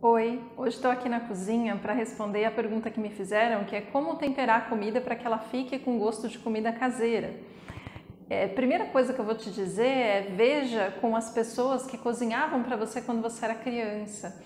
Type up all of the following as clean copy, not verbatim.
Oi, hoje estou aqui na cozinha para responder a pergunta que me fizeram, que é como temperar a comida para que ela fique com gosto de comida caseira. Primeira coisa que eu vou te dizer é veja com as pessoas que cozinhavam para você quando você era criança.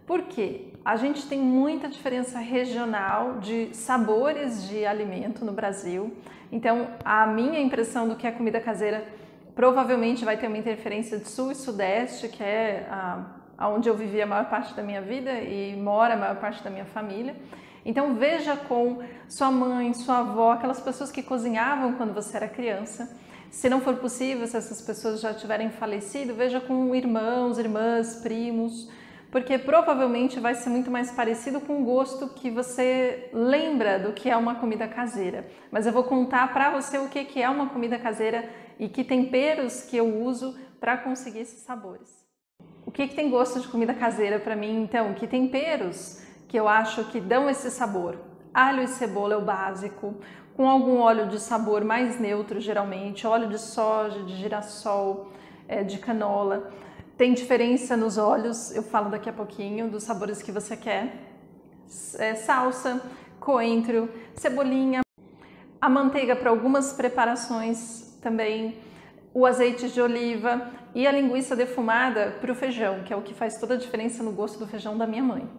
Por quê? A gente tem muita diferença regional de sabores de alimento no Brasil. Então, a minha impressão do que é comida caseira provavelmente vai ter uma interferência de sul e sudeste, que é onde eu vivi a maior parte da minha vida e mora a maior parte da minha família. Então veja com sua mãe, sua avó, aquelas pessoas que cozinhavam quando você era criança. Se não for possível, se essas pessoas já tiverem falecido, veja com irmãos, irmãs, primos, porque provavelmente vai ser muito mais parecido com o gosto que você lembra do que é uma comida caseira. Mas eu vou contar para você o que é uma comida caseira e que temperos que eu uso para conseguir esses sabores. O que tem gosto de comida caseira para mim, então? Que temperos que eu acho que dão esse sabor? Alho e cebola é o básico, com algum óleo de sabor mais neutro, geralmente, óleo de soja, de girassol, de canola. Tem diferença nos óleos, eu falo daqui a pouquinho, dos sabores que você quer. Salsa, coentro, cebolinha, a manteiga para algumas preparações também, o azeite de oliva e a linguiça defumada para o feijão, que é o que faz toda a diferença no gosto do feijão da minha mãe.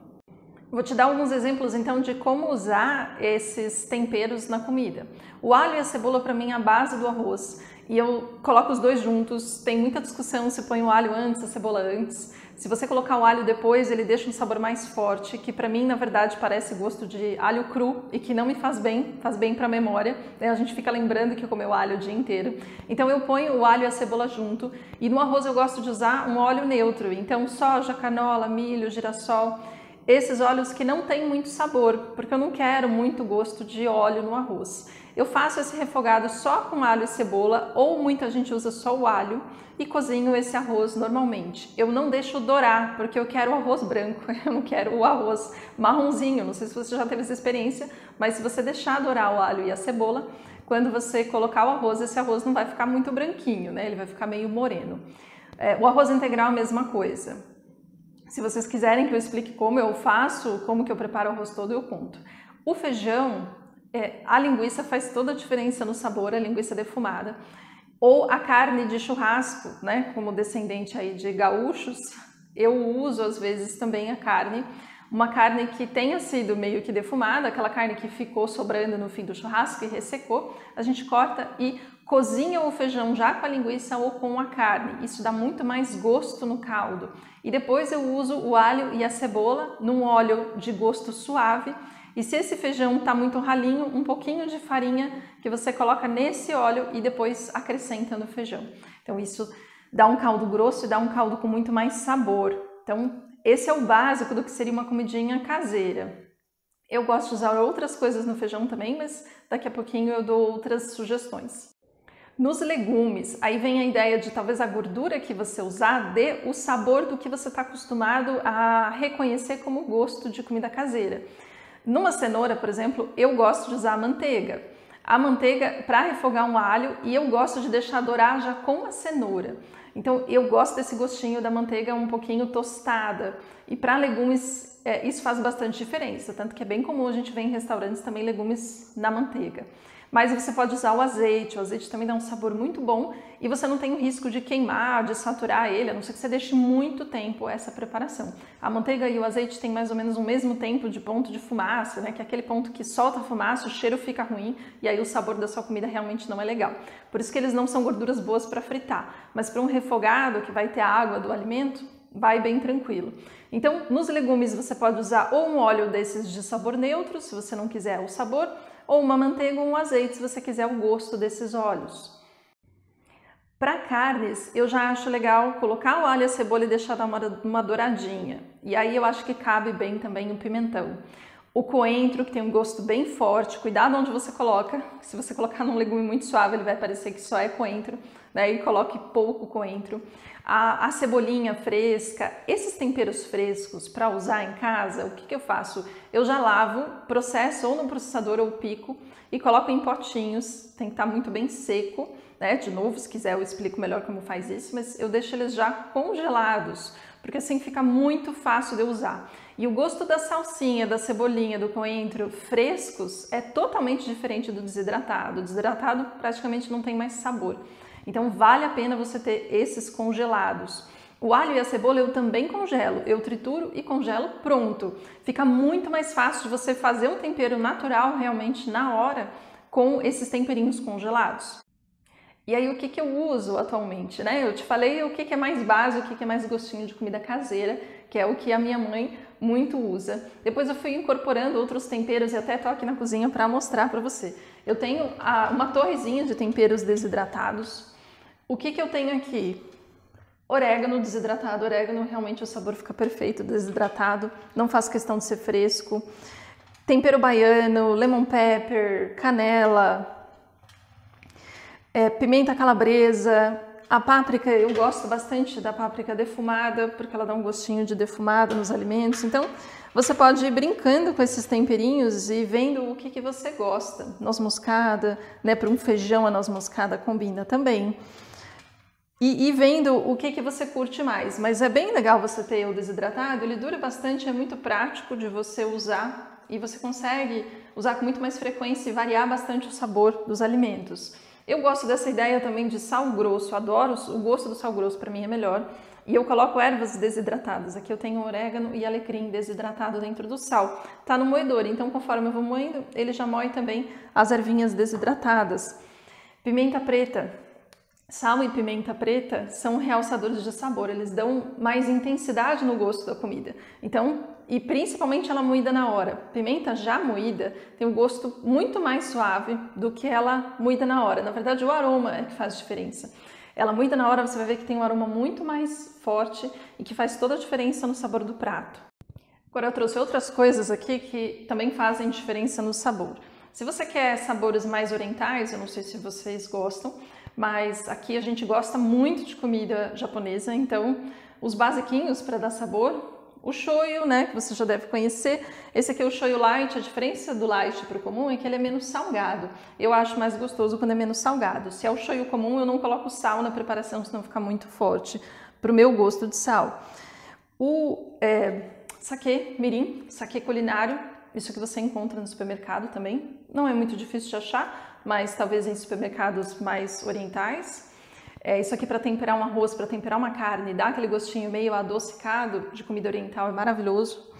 Vou te dar alguns exemplos então de como usar esses temperos na comida. O alho e a cebola para mim é a base do arroz e eu coloco os dois juntos. Tem muita discussão se põe o alho antes, a cebola antes. Se você colocar o alho depois, ele deixa um sabor mais forte, que para mim na verdade parece gosto de alho cru e que não me faz bem para a memória. A gente fica lembrando que comeu alho o dia inteiro. Então eu ponho o alho e a cebola junto e no arroz eu gosto de usar um óleo neutro, então soja, canola, milho, girassol. Esses óleos que não têm muito sabor, porque eu não quero muito gosto de óleo no arroz. Eu faço esse refogado só com alho e cebola, ou muita gente usa só o alho, e cozinho esse arroz normalmente. Eu não deixo dourar, porque eu quero o arroz branco, eu não quero o arroz marronzinho. Não sei se você já teve essa experiência, mas se você deixar dourar o alho e a cebola, quando você colocar o arroz, esse arroz não vai ficar muito branquinho, né? Ele vai ficar meio moreno. O arroz integral é a mesma coisa. Se vocês quiserem que eu explique como eu faço, como que eu preparo o arroz todo, eu conto. O feijão, a linguiça faz toda a diferença no sabor, a linguiça defumada. Ou a carne de churrasco, né? Como descendente aí de gaúchos, eu uso às vezes também a carne. Uma carne que tenha sido meio que defumada, aquela carne que ficou sobrando no fim do churrasco e ressecou, a gente corta e cozinha o feijão já com a linguiça ou com a carne. Isso dá muito mais gosto no caldo. E depois eu uso o alho e a cebola num óleo de gosto suave. E se esse feijão está muito ralinho, um pouquinho de farinha que você coloca nesse óleo e depois acrescenta no feijão. Então isso dá um caldo grosso e dá um caldo com muito mais sabor. Então esse é o básico do que seria uma comidinha caseira. Eu gosto de usar outras coisas no feijão também, mas daqui a pouquinho eu dou outras sugestões. Nos legumes, aí vem a ideia de talvez a gordura que você usar dê o sabor do que você está acostumado a reconhecer como gosto de comida caseira. Numa cenoura, por exemplo, eu gosto de usar a manteiga. A manteiga para refogar um alho e eu gosto de deixar dourar já com a cenoura. Então eu gosto desse gostinho da manteiga um pouquinho tostada. E para legumes isso faz bastante diferença, tanto que é bem comum a gente ver em restaurantes também legumes na manteiga. Mas você pode usar o azeite também dá um sabor muito bom e você não tem o risco de queimar, de saturar ele, a não ser que você deixe muito tempo essa preparação. A manteiga e o azeite têm mais ou menos o mesmo tempo de ponto de fumaça, né? Que é aquele ponto que solta a fumaça, o cheiro fica ruim e aí o sabor da sua comida realmente não é legal. Por isso que eles não são gorduras boas para fritar, mas para um refogado que vai ter a água do alimento, vai bem tranquilo. Então, nos legumes você pode usar ou um óleo desses de sabor neutro, se você não quiser o sabor, ou uma manteiga ou um azeite, se você quiser o gosto desses óleos. Para carnes, eu já acho legal colocar o alho e a cebola e deixar dar uma douradinha. E aí eu acho que cabe bem também o pimentão. O coentro, que tem um gosto bem forte, cuidado onde você coloca. Se você colocar num legume muito suave, ele vai parecer que só é coentro, né? E coloque pouco coentro. A cebolinha fresca, esses temperos frescos para usar em casa, o que eu faço? Eu já lavo, processo ou no processador ou pico e coloco em potinhos, tem que estar muito bem seco, né? De novo, se quiser eu explico melhor como faz isso, mas eu deixo eles já congelados, porque assim fica muito fácil de usar. E o gosto da salsinha, da cebolinha, do coentro frescos é totalmente diferente do desidratado. O desidratado praticamente não tem mais sabor. Então vale a pena você ter esses congelados. O alho e a cebola eu também congelo, eu trituro e congelo pronto. Fica muito mais fácil de você fazer um tempero natural realmente na hora com esses temperinhos congelados. E aí o que eu uso atualmente, né? Eu te falei o que é mais básico, o que é mais gostinho de comida caseira, que é o que a minha mãe muito usa. Depois eu fui incorporando outros temperos e até tô aqui na cozinha para mostrar para você. Eu tenho uma torrezinha de temperos desidratados. O que eu tenho aqui? Orégano desidratado. Orégano, realmente o sabor fica perfeito desidratado, não faz questão de ser fresco. Tempero baiano, lemon pepper, canela, pimenta calabresa, a páprica, eu gosto bastante da páprica defumada, porque ela dá um gostinho de defumado nos alimentos. Então, você pode ir brincando com esses temperinhos e vendo o que você gosta. Noz moscada, né, para um feijão a noz moscada combina também. E vendo o que você curte mais. Mas é bem legal você ter o desidratado, ele dura bastante, é muito prático de você usar e você consegue usar com muito mais frequência e variar bastante o sabor dos alimentos. Eu gosto dessa ideia também de sal grosso, adoro o gosto do sal grosso, para mim é melhor. E eu coloco ervas desidratadas, aqui eu tenho orégano e alecrim desidratado dentro do sal. Tá no moedor, então conforme eu vou moendo, ele já moe também as ervinhas desidratadas. Pimenta preta. Sal e pimenta preta são realçadores de sabor, eles dão mais intensidade no gosto da comida. Então, e principalmente ela moída na hora. Pimenta já moída tem um gosto muito mais suave do que ela moída na hora. Na verdade, o aroma é que faz diferença. Ela moída na hora, você vai ver que tem um aroma muito mais forte e que faz toda a diferença no sabor do prato. Agora eu trouxe outras coisas aqui que também fazem diferença no sabor. Se você quer sabores mais orientais, eu não sei se vocês gostam, mas aqui a gente gosta muito de comida japonesa, então os basiquinhos para dar sabor, o shoyu, né, que você já deve conhecer. Esse aqui é o shoyu light. A diferença do light para o comum é que ele é menos salgado. Eu acho mais gostoso quando é menos salgado. Se é o shoyu comum, eu não coloco sal na preparação, senão fica muito forte para o meu gosto de sal. O saquê mirim, saquê culinário, isso que você encontra no supermercado também. Não é muito difícil de achar, mas talvez em supermercados mais orientais. Isso aqui para temperar um arroz, para temperar uma carne, dá aquele gostinho meio adocicado de comida oriental, é maravilhoso.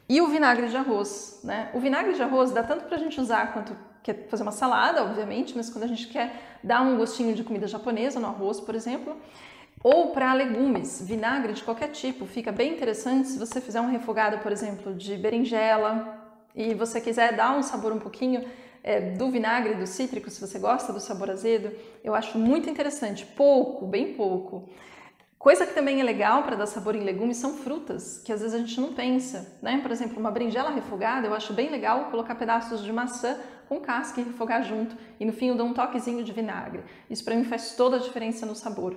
E o vinagre de arroz, né? O vinagre de arroz dá tanto para a gente usar quanto quer fazer uma salada, obviamente, mas quando a gente quer dar um gostinho de comida japonesa no arroz, por exemplo, ou para legumes, vinagre de qualquer tipo, fica bem interessante se você fizer um refogado, por exemplo, de berinjela e você quiser dar um sabor um pouquinho do vinagre, do cítrico, se você gosta do sabor azedo, eu acho muito interessante, pouco, bem pouco. Coisa que também é legal para dar sabor em legumes são frutas, que às vezes a gente não pensa, né? Por exemplo, uma berinjela refogada, eu acho bem legal colocar pedaços de maçã com casca e refogar junto, e no fim eu dou um toquezinho de vinagre. Isso para mim faz toda a diferença no sabor.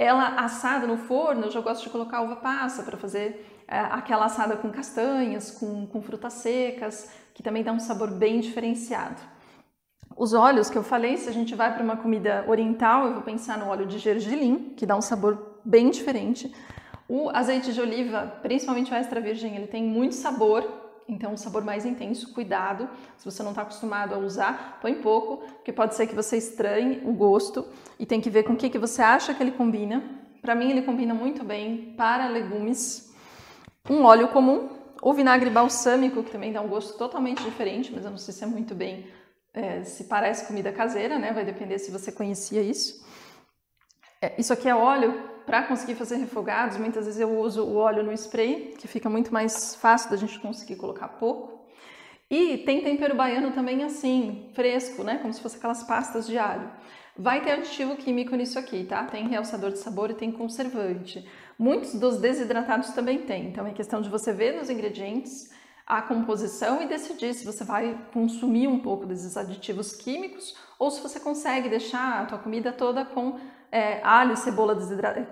Ela assada no forno, eu já gosto de colocar uva passa para fazer aquela assada com castanhas, com frutas secas, que também dá um sabor bem diferenciado. Os óleos que eu falei, se a gente vai para uma comida oriental, eu vou pensar no óleo de gergelim, que dá um sabor bem diferente. O azeite de oliva, principalmente o extra virgem, ele tem muito sabor, então um sabor mais intenso, cuidado. Se você não está acostumado a usar, põe pouco, porque pode ser que você estranhe o gosto e tem que ver com o que você acha que ele combina. Para mim ele combina muito bem para legumes. Um óleo comum, o vinagre balsâmico, que também dá um gosto totalmente diferente, mas eu não sei se é muito bem, se parece comida caseira, né? Vai depender se você conhecia isso. Isso aqui é óleo para conseguir fazer refogados. Muitas vezes eu uso o óleo no spray, que fica muito mais fácil da gente conseguir colocar pouco. E tem tempero baiano também assim, fresco, né? Como se fosse aquelas pastas de alho. Vai ter aditivo químico nisso aqui, tá? Tem realçador de sabor e tem conservante. Muitos dos desidratados também tem, então é questão de você ver nos ingredientes a composição e decidir se você vai consumir um pouco desses aditivos químicos ou se você consegue deixar a tua comida toda com alho e cebola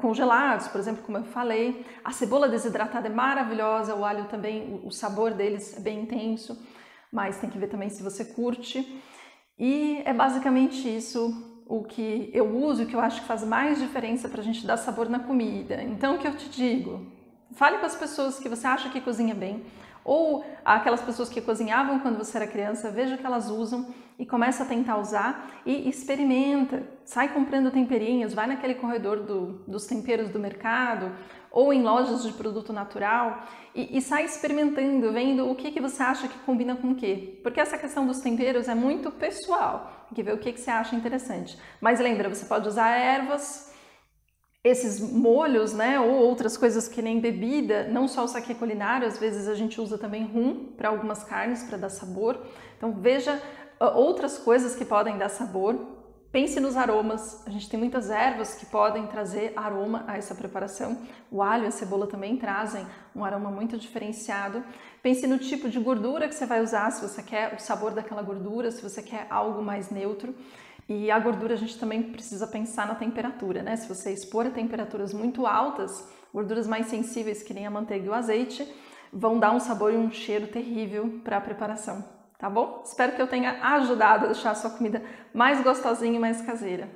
congelados, por exemplo, como eu falei. A cebola desidratada é maravilhosa, o alho também, o sabor deles é bem intenso, mas tem que ver também se você curte. E é basicamente isso o que eu uso, o que eu acho que faz mais diferença para a gente dar sabor na comida. Então, o que eu te digo? Fale com as pessoas que você acha que cozinha bem, ou aquelas pessoas que cozinhavam quando você era criança, veja o que elas usam e começa a tentar usar e experimenta. Sai comprando temperinhos, vai naquele corredor dos temperos do mercado ou em lojas de produto natural e sai experimentando, vendo o que você acha que combina com o quê. Porque essa questão dos temperos é muito pessoal, tem que ver o que você acha interessante. Mas lembra, você pode usar ervas, esses molhos, né, ou outras coisas que nem bebida, não só o saquê culinário, às vezes a gente usa também rum para algumas carnes, para dar sabor. Então veja outras coisas que podem dar sabor. Pense nos aromas, a gente tem muitas ervas que podem trazer aroma a essa preparação. O alho e a cebola também trazem um aroma muito diferenciado. Pense no tipo de gordura que você vai usar, se você quer o sabor daquela gordura, se você quer algo mais neutro. E a gordura a gente também precisa pensar na temperatura, né? Se você expor a temperaturas muito altas, gorduras mais sensíveis, que nem a manteiga e o azeite, vão dar um sabor e um cheiro terrível para a preparação, tá bom? Espero que eu tenha ajudado a deixar a sua comida mais gostosinha e mais caseira.